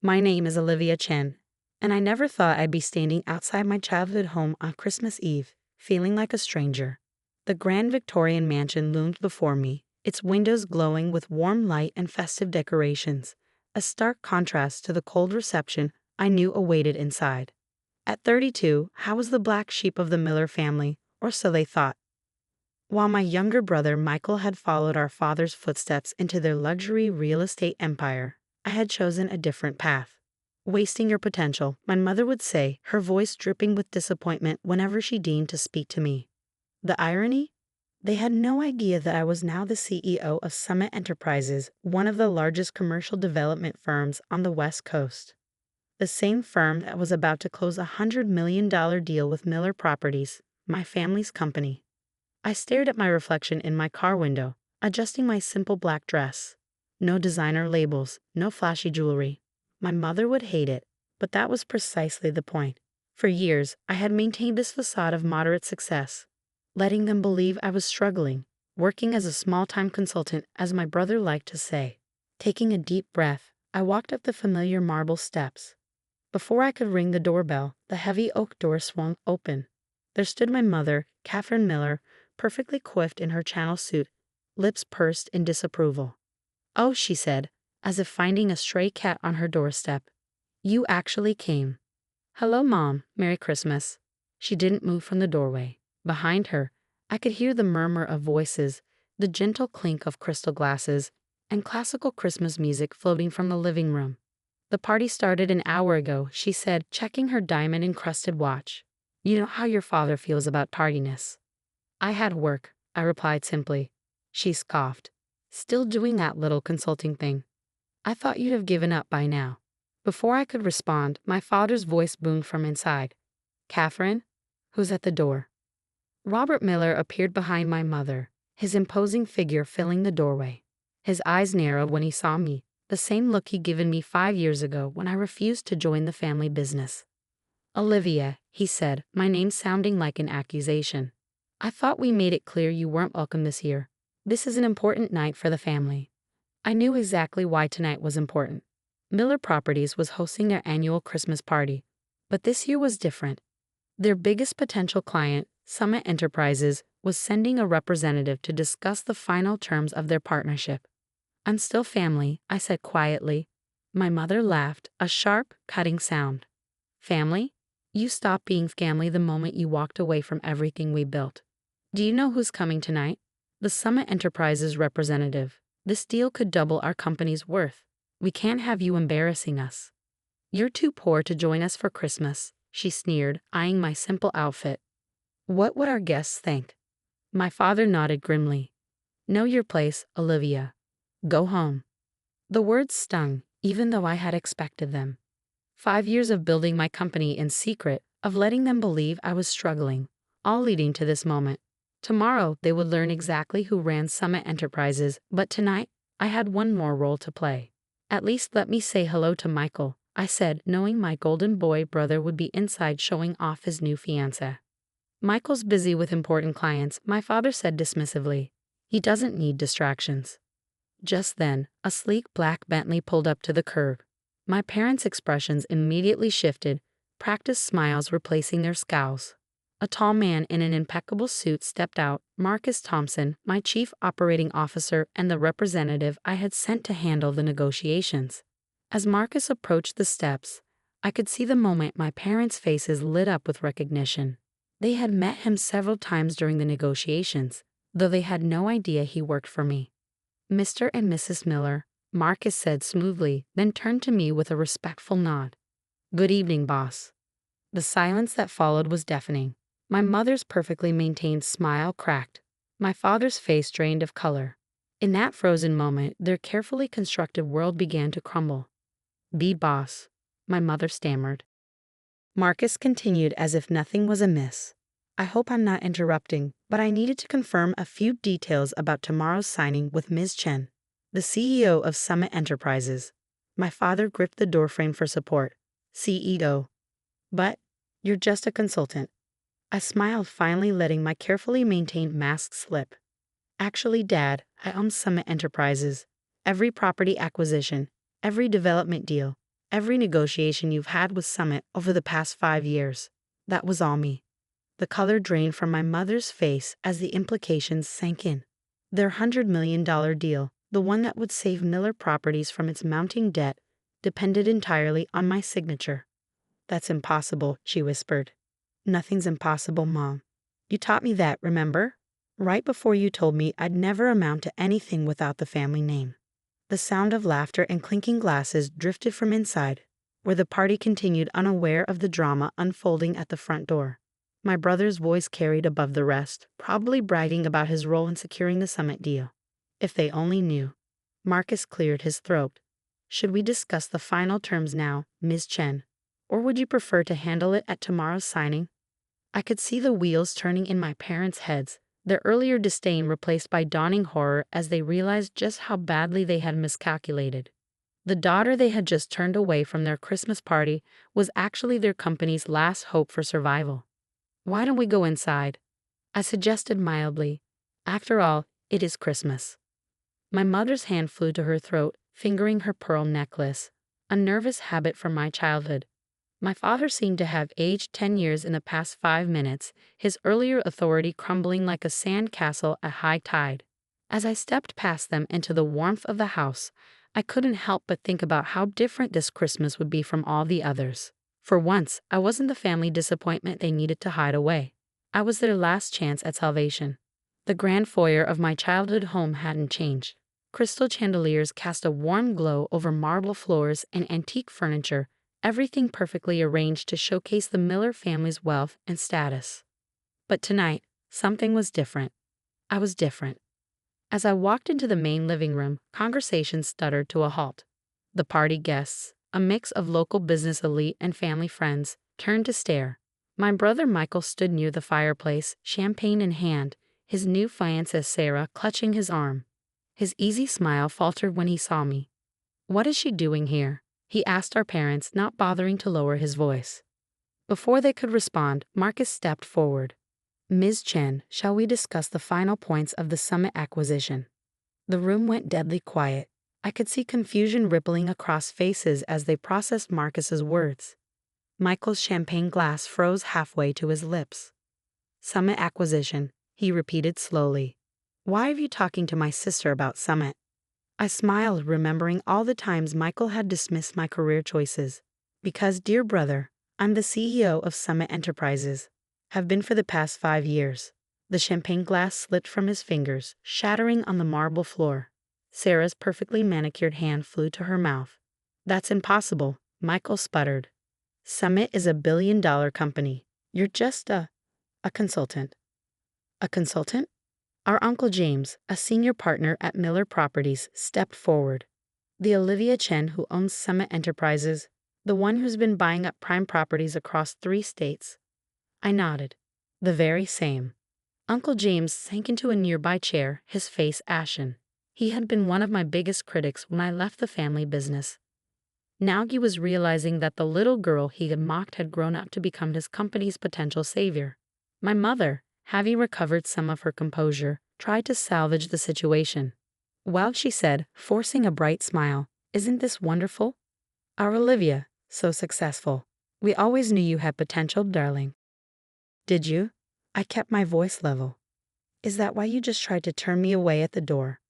My name is Olivia Chen, and I never thought I'd be standing outside my childhood home on Christmas Eve, feeling like a stranger. The grand Victorian mansion loomed before me, its windows glowing with warm light and festive decorations, a stark contrast to the cold reception I knew awaited inside. At 32, I was the black sheep of the Miller family, or so they thought. While my younger brother Michael had followed our father's footsteps into their luxury real estate empire, I had chosen a different path. Wasting your potential, my mother would say, her voice dripping with disappointment whenever she deigned to speak to me. The irony? They had no idea that I was now the CEO of Summit Enterprises, one of the largest commercial development firms on the West Coast. The same firm that was about to close a $100 million deal with Miller Properties, my family's company. I stared at my reflection in my car window, adjusting my simple black dress. No designer labels, no flashy jewelry. My mother would hate it, but that was precisely the point. For years, I had maintained this facade of moderate success, letting them believe I was struggling, working as a small-time consultant, as my brother liked to say. Taking a deep breath, I walked up the familiar marble steps. Before I could ring the doorbell, the heavy oak door swung open. There stood my mother, Catherine Miller, perfectly coiffed in her Channel suit, lips pursed in disapproval. "Oh," she said, as if finding a stray cat on her doorstep. "You actually came. Hello, Mom. Merry Christmas." She didn't move from the doorway. Behind her, I could hear the murmur of voices, the gentle clink of crystal glasses, and classical Christmas music floating from the living room. "The party started an hour ago," she said, checking her diamond-encrusted watch. "You know how your father feels about tardiness." "I had work," I replied simply. She scoffed. "Still doing that little consulting thing? I thought you'd have given up by now." Before I could respond, my father's voice boomed from inside. "Catherine? Who's at the door?" Robert Miller appeared behind my mother, his imposing figure filling the doorway. His eyes narrowed when he saw me, the same look he'd given me 5 years ago when I refused to join the family business. "Olivia," he said, my name sounding like an accusation. "I thought we made it clear you weren't welcome this year. This is an important night for the family." I knew exactly why tonight was important. Miller Properties was hosting their annual Christmas party, but this year was different. Their biggest potential client, Summit Enterprises, was sending a representative to discuss the final terms of their partnership. "I'm still family," I said quietly. My mother laughed, a sharp, cutting sound. "Family? You stopped being family the moment you walked away from everything we built. Do you know who's coming tonight? The Summit Enterprises representative. This deal could double our company's worth. We can't have you embarrassing us." "You're too poor to join us for Christmas," she sneered, eyeing my simple outfit. "What would our guests think?" My father nodded grimly. "Know your place, Olivia. Go home." The words stung, even though I had expected them. 5 years of building my company in secret, of letting them believe I was struggling, all leading to this moment. Tomorrow, they would learn exactly who ran Summit Enterprises, but tonight, I had one more role to play. "At least let me say hello to Michael," I said, knowing my golden boy brother would be inside showing off his new fiancée. "Michael's busy with important clients," my father said dismissively. "He doesn't need distractions." Just then, a sleek black Bentley pulled up to the curb. My parents' expressions immediately shifted, practiced smiles replacing their scowls. A tall man in an impeccable suit stepped out, Marcus Thompson, my chief operating officer and the representative I had sent to handle the negotiations. As Marcus approached the steps, I could see the moment my parents' faces lit up with recognition. They had met him several times during the negotiations, though they had no idea he worked for me. "Mr. and Mrs. Miller," Marcus said smoothly, then turned to me with a respectful nod. "Good evening, boss." The silence that followed was deafening. My mother's perfectly maintained smile cracked. My father's face drained of color. In that frozen moment, their carefully constructed world began to crumble. "Be boss," my mother stammered. Marcus continued as if nothing was amiss. "I hope I'm not interrupting, but I needed to confirm a few details about tomorrow's signing with Ms. Chen, the CEO of Summit Enterprises." My father gripped the doorframe for support. "CEO. But you're just a consultant." I smiled, finally letting my carefully maintained mask slip. "Actually, Dad, I own Summit Enterprises. Every property acquisition, every development deal, Every negotiation you've had with Summit over the past 5 years. That was all me. The color drained from my mother's face as the implications sank in. Their $100 million deal, the one that would save Miller Properties from its mounting debt, depended entirely on my signature. That's impossible, she whispered. Nothing's impossible, Mom. You taught me that, remember? Right before you told me I'd never amount to anything without the family name. The sound of laughter and clinking glasses drifted from inside, where the party continued unaware of the drama unfolding at the front door. My brother's voice carried above the rest, probably bragging about his role in securing the Summit deal. If they only knew. Marcus cleared his throat. Should we discuss the final terms now, Ms. Chen? Or would you prefer to handle it at tomorrow's signing? I could see the wheels turning in my parents' heads, their earlier disdain replaced by dawning horror as they realized just how badly they had miscalculated. The daughter they had just turned away from their Christmas party was actually their company's last hope for survival. Why don't we go inside? I suggested mildly. After all, it is Christmas. My mother's hand flew to her throat, fingering her pearl necklace, a nervous habit from my childhood. My father seemed to have aged 10 years in the past 5 minutes, his earlier authority crumbling like a sand castle at high tide. As I stepped past them into the warmth of the house, I couldn't help but think about how different this Christmas would be from all the others. For once, I wasn't the family disappointment they needed to hide away. I was their last chance at salvation. The grand foyer of my childhood home hadn't changed. Crystal chandeliers cast a warm glow over marble floors and antique furniture, everything perfectly arranged to showcase the Miller family's wealth and status. But tonight, something was different. I was different. As I walked into the main living room, conversation stuttered to a halt. The party guests, a mix of local business elite and family friends, turned to stare. My brother Michael stood near the fireplace, champagne in hand, his new fiancée Sarah clutching his arm. His easy smile faltered when he saw me. "What is she doing here?" he asked our parents, not bothering to lower his voice. Before they could respond, Marcus stepped forward. "Ms. Chen, shall we discuss the final points of the Summit acquisition?" The room went deadly quiet. I could see confusion rippling across faces as they processed Marcus's words. Michael's champagne glass froze halfway to his lips. "Summit acquisition," he repeated slowly. "Why are you talking to my sister about Summit?" I smiled, remembering all the times Michael had dismissed my career choices. "Because, dear brother, I'm the CEO of Summit Enterprises. Have been for the past 5 years." The champagne glass slipped from his fingers, shattering on the marble floor. Sarah's perfectly manicured hand flew to her mouth. "That's impossible," Michael sputtered. "Summit is $1 billion company. You're just a consultant." "A consultant?" Our Uncle James, a senior partner at Miller Properties, stepped forward. "The Olivia Chen who owns Summit Enterprises, the one who's been buying up prime properties across 3 states. I nodded. "The very same." Uncle James sank into a nearby chair, his face ashen. He had been one of my biggest critics when I left the family business. Now he was realizing that the little girl he had mocked had grown up to become his company's potential savior. My mother, having recovered some of her composure, tried to salvage the situation. "Well," she said, forcing a bright smile, "isn't this wonderful? Our Olivia, so successful. We always knew you had potential, darling." "Did you?" I kept my voice level. "Is that why you just tried to turn me away at the door?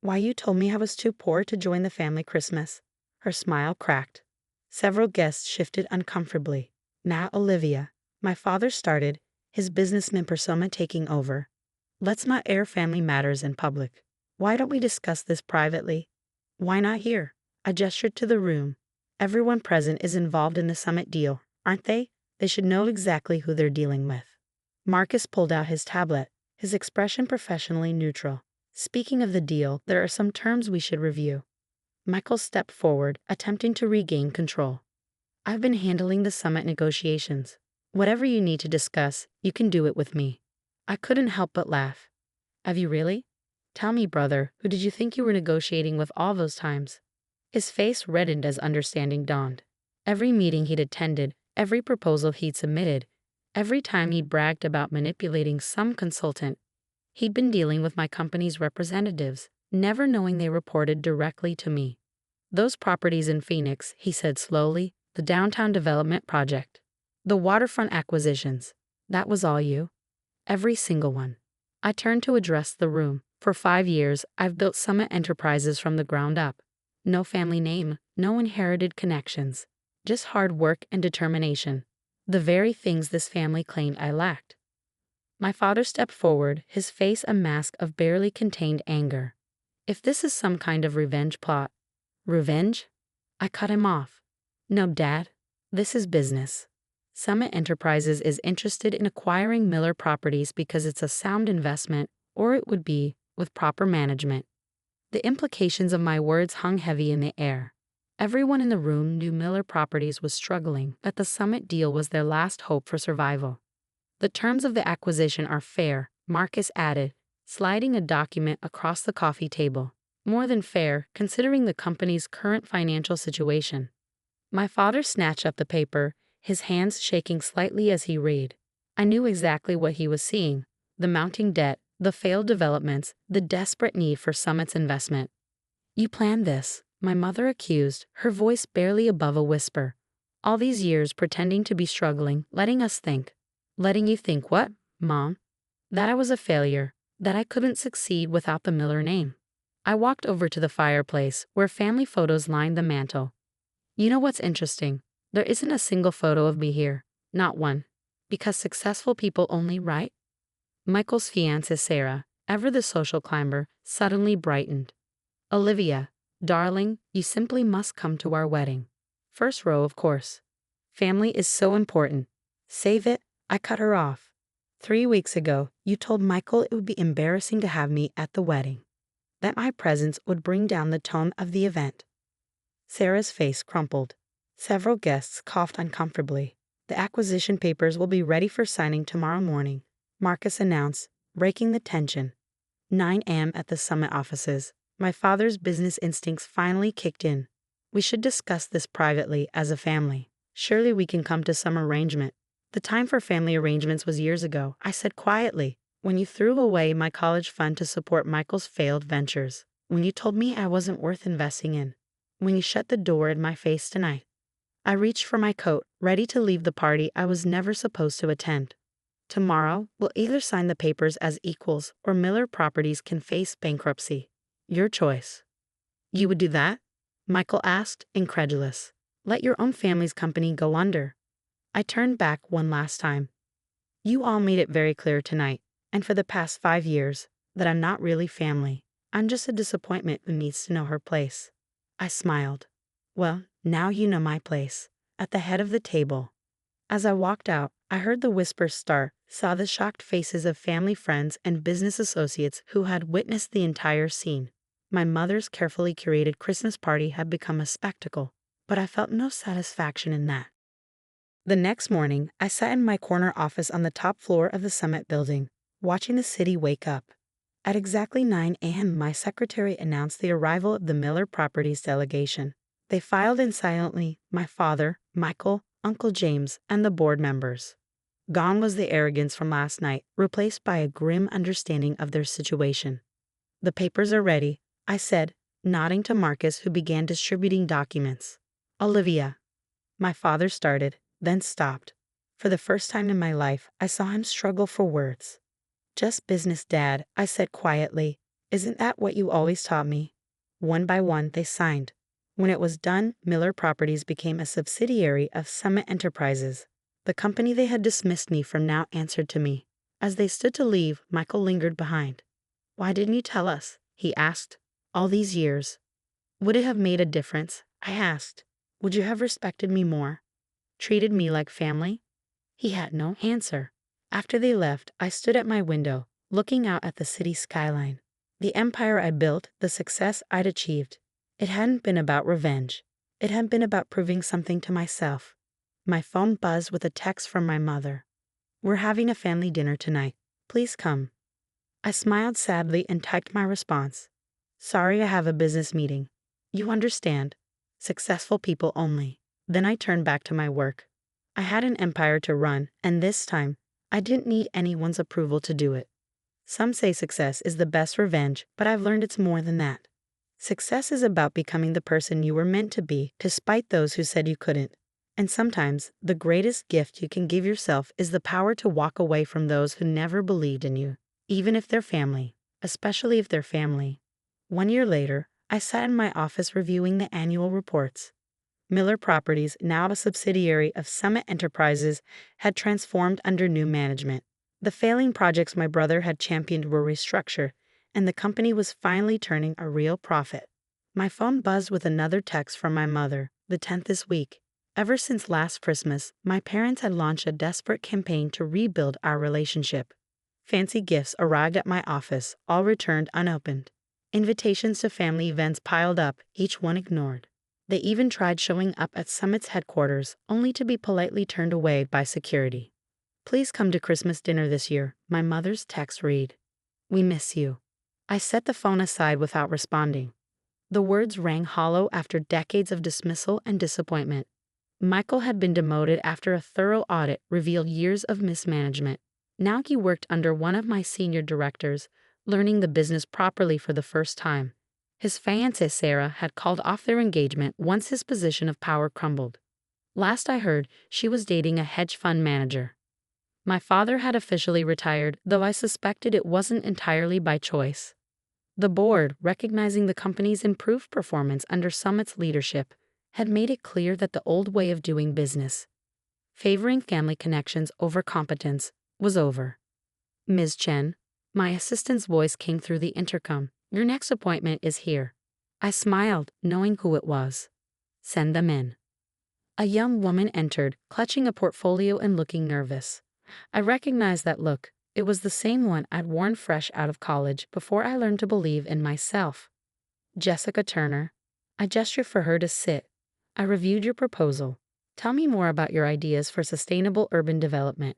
Why you told me I was too poor to join the family Christmas?" Her smile cracked. Several guests shifted uncomfortably. "Now, Olivia," my father started, his businessman persona taking over. "Let's not air family matters in public. Why don't we discuss this privately?" "Why not here?" I gestured to the room. "Everyone present is involved in the Summit deal, aren't they? They should know exactly who they're dealing with." Marcus pulled out his tablet, his expression professionally neutral. "Speaking of the deal, there are some terms we should review." Michael stepped forward, attempting to regain control. "I've been handling the Summit negotiations. Whatever you need to discuss, you can do it with me." I couldn't help but laugh. "Have you really? Tell me, brother, who did you think you were negotiating with all those times?" His face reddened as understanding dawned. Every meeting he'd attended, every proposal he'd submitted, every time he'd bragged about manipulating some consultant, he'd been dealing with my company's representatives, never knowing they reported directly to me. Those properties in Phoenix, he said slowly, the downtown development project. The waterfront acquisitions. That was all you? Every single one. I turned to address the room. For 5 years, I've built Summit Enterprises from the ground up. No family name, no inherited connections. Just hard work and determination. The very things this family claimed I lacked. My father stepped forward, his face a mask of barely contained anger. If this is some kind of revenge plot. Revenge? I cut him off. No, Dad. This is business. Summit Enterprises is interested in acquiring Miller Properties because it's a sound investment, or it would be, with proper management. The implications of my words hung heavy in the air. Everyone in the room knew Miller Properties was struggling, that the Summit deal was their last hope for survival. The terms of the acquisition are fair, Marcus added, sliding a document across the coffee table. More than fair, considering the company's current financial situation. My father snatched up the paper, his hands shaking slightly as he read. I knew exactly what he was seeing: the mounting debt, the failed developments, the desperate need for Summit's investment. You planned this, my mother accused, her voice barely above a whisper. All these years pretending to be struggling, letting us think. Letting you think what, Mom? That I was a failure, that I couldn't succeed without the Miller name. I walked over to the fireplace, where family photos lined the mantel. You know what's interesting? There isn't a single photo of me here. Not one. Because successful people only write. Michael's fiancée Sarah, ever the social climber, suddenly brightened. Olivia, darling, you simply must come to our wedding. First row, of course. Family is so important. Save it. I cut her off. 3 weeks ago, you told Michael it would be embarrassing to have me at the wedding. That my presence would bring down the tone of the event. Sarah's face crumpled. Several guests coughed uncomfortably. The acquisition papers will be ready for signing tomorrow morning, Marcus announced, breaking the tension. 9 a.m. at the Summit offices. My father's business instincts finally kicked in. We should discuss this privately as a family. Surely we can come to some arrangement. The time for family arrangements was years ago, I said quietly. When you threw away my college fund to support Michael's failed ventures. When you told me I wasn't worth investing in. When you shut the door in my face tonight. I reached for my coat, ready to leave the party I was never supposed to attend. Tomorrow, we'll either sign the papers as equals or Miller Properties can face bankruptcy. Your choice. You would do that? Michael asked, incredulous. Let your own family's company go under. I turned back one last time. You all made it very clear tonight. And for the past 5 years, that I'm not really family. I'm just a disappointment who needs to know her place. I smiled. Well, now you know my place. At the head of the table. As I walked out, I heard the whispers start, saw the shocked faces of family friends and business associates who had witnessed the entire scene. My mother's carefully curated Christmas party had become a spectacle, but I felt no satisfaction in that. The next morning, I sat in my corner office on the top floor of the Summit building, watching the city wake up. At exactly 9 a.m., my secretary announced the arrival of the Miller Properties delegation. They filed in silently, my father, Michael, Uncle James, and the board members. Gone was the arrogance from last night, replaced by a grim understanding of their situation. The papers are ready, I said, nodding to Marcus, who began distributing documents. Olivia. My father started, then stopped. For the first time in my life, I saw him struggle for words. Just business, Dad, I said quietly. Isn't that what you always taught me? One by one, they signed. When it was done, Miller Properties became a subsidiary of Summit Enterprises. The company they had dismissed me from now answered to me. As they stood to leave, Michael lingered behind. Why didn't you tell us? He asked. All these years. Would it have made a difference? I asked. Would you have respected me more? Treated me like family? He had no answer. After they left, I stood at my window, looking out at the city skyline. The empire I built, the success I'd achieved. It hadn't been about revenge. It had been about proving something to myself. My phone buzzed with a text from my mother. We're having a family dinner tonight. Please come. I smiled sadly and typed my response. Sorry, I have a business meeting. You understand. Successful people only. Then I turned back to my work. I had an empire to run, and this time, I didn't need anyone's approval to do it. Some say success is the best revenge, but I've learned it's more than that. Success is about becoming the person you were meant to be, despite those who said you couldn't. And sometimes, the greatest gift you can give yourself is the power to walk away from those who never believed in you, even if they're family, especially if they're family. 1 year later, I sat in my office reviewing the annual reports. Miller Properties, now a subsidiary of Summit Enterprises, had transformed under new management. The failing projects my brother had championed were restructured, and the company was finally turning a real profit. My phone buzzed with another text from my mother, the 10th this week. Ever since last Christmas, my parents had launched a desperate campaign to rebuild our relationship. Fancy gifts arrived at my office, all returned unopened. Invitations to family events piled up, each one ignored. They even tried showing up at Summit's headquarters, only to be politely turned away by security. Please come to Christmas dinner this year, my mother's text read. We miss you. I set the phone aside without responding. The words rang hollow after decades of dismissal and disappointment. Michael had been demoted after a thorough audit revealed years of mismanagement. Now he worked under one of my senior directors, learning the business properly for the first time. His fiancée Sarah had called off their engagement once his position of power crumbled. Last I heard, she was dating a hedge fund manager. My father had officially retired, though I suspected it wasn't entirely by choice. The board, recognizing the company's improved performance under Summit's leadership, had made it clear that the old way of doing business, favoring family connections over competence, was over. Ms. Chen, my assistant's voice came through the intercom. Your next appointment is here. I smiled, knowing who it was. Send them in. A young woman entered, clutching a portfolio and looking nervous. I recognized that look. It was the same one I'd worn fresh out of college before I learned to believe in myself. Jessica Turner. I gestured for her to sit. I reviewed your proposal. Tell me more about your ideas for sustainable urban development.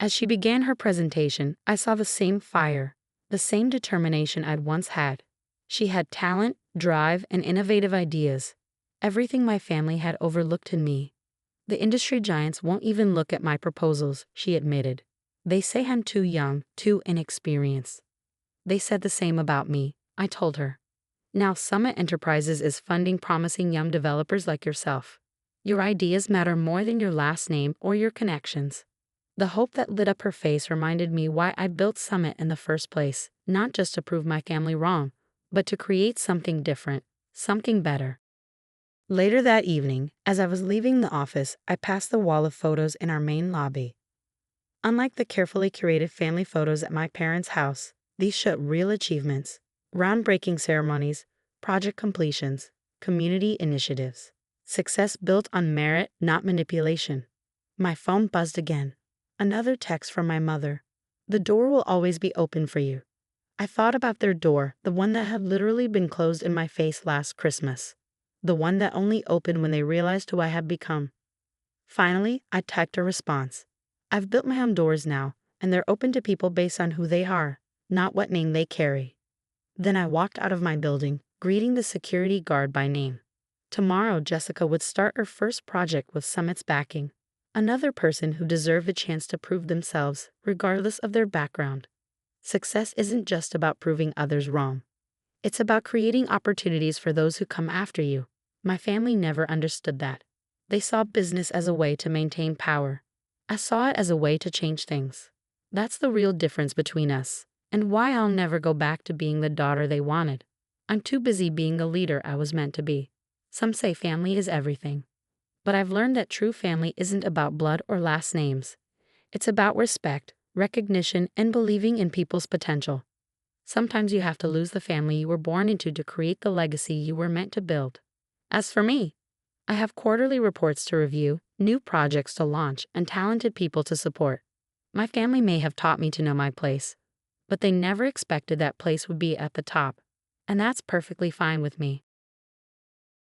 As she began her presentation, I saw the same fire, the same determination I'd once had. She had talent, drive, and innovative ideas. Everything my family had overlooked in me. The industry giants won't even look at my proposals, she admitted. They say I'm too young, too inexperienced. They said the same about me, I told her. Now Summit Enterprises is funding promising young developers like yourself. Your ideas matter more than your last name or your connections. The hope that lit up her face reminded me why I built Summit in the first place, not just to prove my family wrong, but to create something different, something better. Later that evening, as I was leaving the office, I passed the wall of photos in our main lobby. Unlike the carefully curated family photos at my parents' house, these showed real achievements, groundbreaking ceremonies, project completions, community initiatives. Success built on merit, not manipulation. My phone buzzed again. Another text from my mother. The door will always be open for you. I thought about their door, the one that had literally been closed in my face last Christmas. The one that only opened when they realized who I had become. Finally, I typed a response. I've built my own doors now, and they're open to people based on who they are, not what name they carry. Then I walked out of my building, greeting the security guard by name. Tomorrow, Jessica would start her first project with Summit's backing. Another person who deserved a chance to prove themselves, regardless of their background. Success isn't just about proving others wrong. It's about creating opportunities for those who come after you. My family never understood that. They saw business as a way to maintain power. I saw it as a way to change things. That's the real difference between us, and why I'll never go back to being the daughter they wanted. I'm too busy being the leader I was meant to be. Some say family is everything. But I've learned that true family isn't about blood or last names. It's about respect, recognition, and believing in people's potential. Sometimes you have to lose the family you were born into to create the legacy you were meant to build. As for me, I have quarterly reports to review, new projects to launch, and talented people to support. My family may have taught me to know my place, but they never expected that place would be at the top, and that's perfectly fine with me.